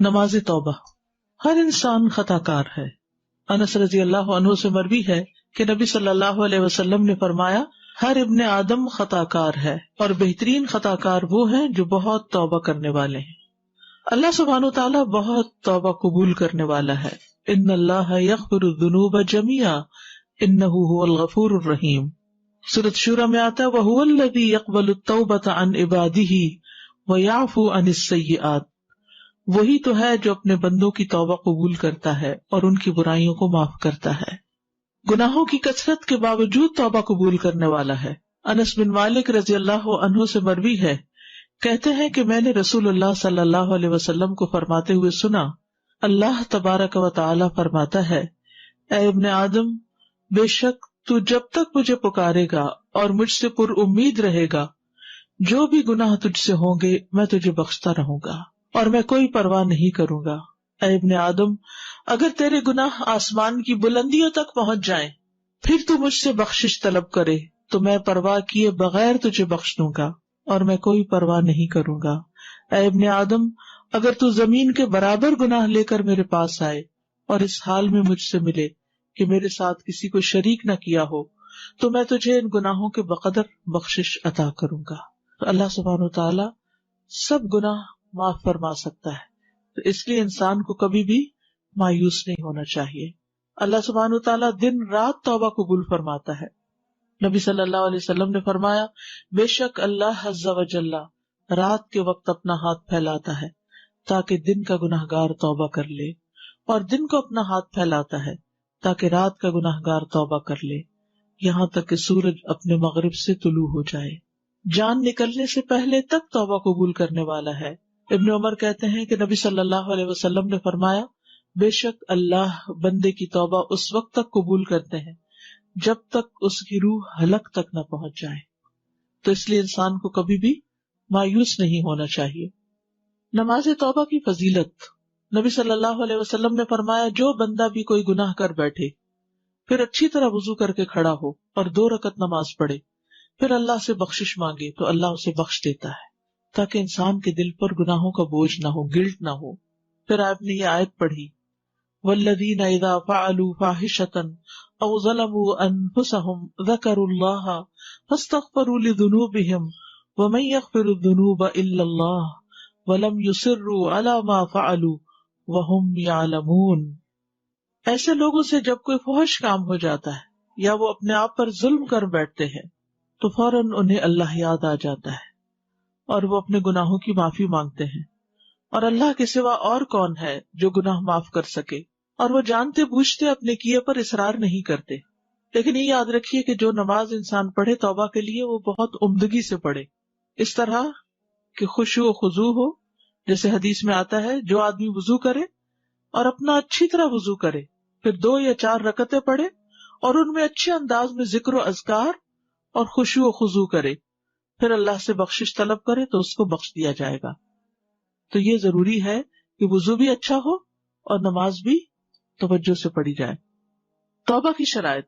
نماز توبہ. ہر انسان خطا کار ہے. انس رضی اللہ عنہ سے مروی ہے کہ نبی صلی اللہ علیہ وسلم نے فرمایا ہر ابن آدم خطا کار ہے اور بہترین خطا کار وہ ہیں جو بہت توبہ کرنے والے ہیں. اللہ سبحانہ وتعالی بہت توبہ قبول کرنے والا ہے. ان اللہ یغفر الذنوب جميعا انہ هو الغفور الرحیم. سورۃ شورى میں آتا ہے وَهُوَ الَّذِي يَقْبَلُ التَّوْبَةَ عَنْ عِبَادِهِ وَيَعْفُو عَنِ السَّيِّئَاتِ. وہی تو ہے جو اپنے بندوں کی توبہ قبول کرتا ہے اور ان کی برائیوں کو معاف کرتا ہے. گناہوں کی کثرت کے باوجود توبہ قبول کرنے والا ہے. انس بن مالک رضی اللہ عنہ سے مروی ہے، کہتے ہیں کہ میں نے رسول اللہ صلی اللہ علیہ وسلم کو فرماتے ہوئے سنا، اللہ تبارک و تعالی فرماتا ہے، اے ابن آدم، بے شک تو جب تک مجھے پکارے گا اور مجھ سے پر امید رہے گا، جو بھی گناہ تجھ سے ہوں گے میں تجھے بخشتا رہوں گا اور میں کوئی پرواہ نہیں کروں گا. اے ابن آدم، اگر تیرے گناہ آسمان کی بلندیوں تک پہنچ جائیں پھر تو مجھ سے بخشش طلب کرے تو میں پرواہ کیے بغیر تجھے بخش دوں گا اور میں کوئی پرواہ نہیں کروں گا. اے ابن آدم، اگر تو زمین کے برابر گناہ لے کر میرے پاس آئے اور اس حال میں مجھ سے ملے کہ میرے ساتھ کسی کو شریک نہ کیا ہو تو میں تجھے ان گناہوں کے بقدر بخشش عطا کروں گا. تو اللہ سبحانہ وتعالی سب گناہ معاف فرما سکتا ہے، تو اس لیے انسان کو کبھی بھی مایوس نہیں ہونا چاہیے. اللہ سبحانہ وتعالی دن رات توبہ قبول فرماتا ہے. نبی صلی اللہ علیہ وسلم نے فرمایا، بے شک اللہ عز و جل رات کے وقت اپنا ہاتھ پھیلاتا ہے تاکہ دن کا گناہگار توبہ کر لے، اور دن کو اپنا ہاتھ پھیلاتا ہے تاکہ رات کا گناہگار توبہ کر لے، یہاں تک کہ سورج اپنے مغرب سے طلوع ہو جائے. جان نکلنے سے پہلے تک توبہ قبول کرنے والا ہے. ابن عمر کہتے ہیں کہ نبی صلی اللہ علیہ وسلم نے فرمایا، بے شک اللہ بندے کی توبہ اس وقت تک قبول کرتے ہیں جب تک اس کی روح حلق تک نہ پہنچ جائے. تو اس لیے انسان کو کبھی بھی مایوس نہیں ہونا چاہیے. نماز توبہ کی فضیلت. نبی صلی اللہ علیہ وسلم نے فرمایا، جو بندہ بھی کوئی گناہ کر بیٹھے پھر اچھی طرح وضو کر کے کھڑا ہو اور 2 رکعت نماز پڑھے پھر اللہ سے بخشش مانگے تو اللہ اسے بخش دیتا ہے، تاکہ انسان کے دل پر گناہوں کا بوجھ نہ ہو، گلٹ نہ ہو. پھر آپ نے یہ آیت پڑھی، والذین اذا فعلوا فاحشۃ او ظلموا انفسهم ذکروا اللہ فاستغفروا لذنوبهم ومن یغفر الذنوب الا اللہ ولم یصروا علی ما فعلوا وهم یعلمون. ایسے لوگوں سے جب کوئی فحش کام ہو جاتا ہے یا وہ اپنے آپ پر ظلم کر بیٹھتے ہیں تو فوراً انہیں اللہ یاد آ جاتا ہے اور وہ اپنے گناہوں کی معافی مانگتے ہیں، اور اللہ کے سوا اور کون ہے جو گناہ معاف کر سکے، اور وہ جانتے بوجھتے اپنے کیے پر اصرار نہیں کرتے. لیکن یہ یاد رکھیے کہ جو نماز انسان پڑھے توبہ کے لیے وہ بہت عمدگی سے پڑھے، اس طرح کہ خشوع و خضوع ہو. جیسے حدیث میں آتا ہے، جو آدمی وضو کرے اور اپنا اچھی طرح وضو کرے پھر 2 یا 4 رکعتیں پڑھے اور ان میں اچھے انداز میں ذکر و اذکار اور خشوع و خضوع کرے پھر اللہ سے بخشش طلب کرے تو اس کو بخش دیا جائے گا. تو یہ ضروری ہے کہ وضو بھی اچھا ہو اور نماز بھی توجہ سے پڑھی جائے. توبہ کی شرائط.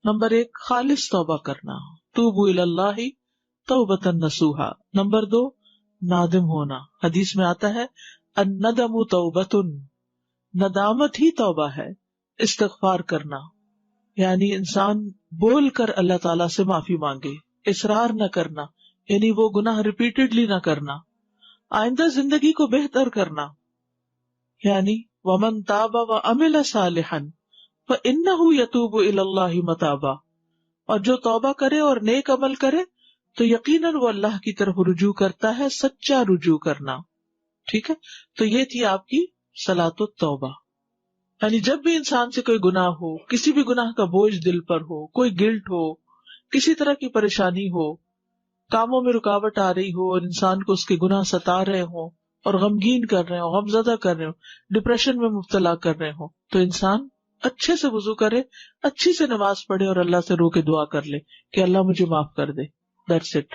نمبر 1، خالص توبہ کرنا، توبوا الی اللہ توبۃ نصوحا. نمبر 2، نادم ہونا. حدیث میں آتا ہے الندم توبۃ، ندامت ہی توبہ ہے. استغفار کرنا یعنی انسان بول کر اللہ تعالیٰ سے معافی مانگے، اصرار نہ کرنا یعنی وہ گناہ ریپیٹڈلی نہ کرنا. آئندہ زندگی کو بہتر کرنا یعنی ومن تاب وعمل صالحا فإنہ یتوب الی اللہ متابا. اور جو توبہ کرے اور نیک عمل کرے تو یقیناً وہ اللہ کی طرف رجوع کرتا ہے، سچا رجوع کرنا. ٹھیک ہے، تو یہ تھی آپ کی صلاۃ التوبہ. یعنی جب بھی انسان سے کوئی گناہ ہو، کسی بھی گناہ کا بوجھ دل پر ہو، کوئی گلٹ ہو، کسی طرح کی پریشانی ہو، کاموں میں رکاوٹ آ رہی ہو اور انسان کو اس کے گناہ ستا رہے ہوں اور غمگین کر رہے ہوں، غمزدہ کر رہے ہوں، ڈپریشن میں مبتلا کر رہے ہوں، تو انسان اچھے سے وضو کرے، اچھی سے نماز پڑھے اور اللہ سے رو کے دعا کر لے کہ اللہ مجھے معاف کر دے. That's it.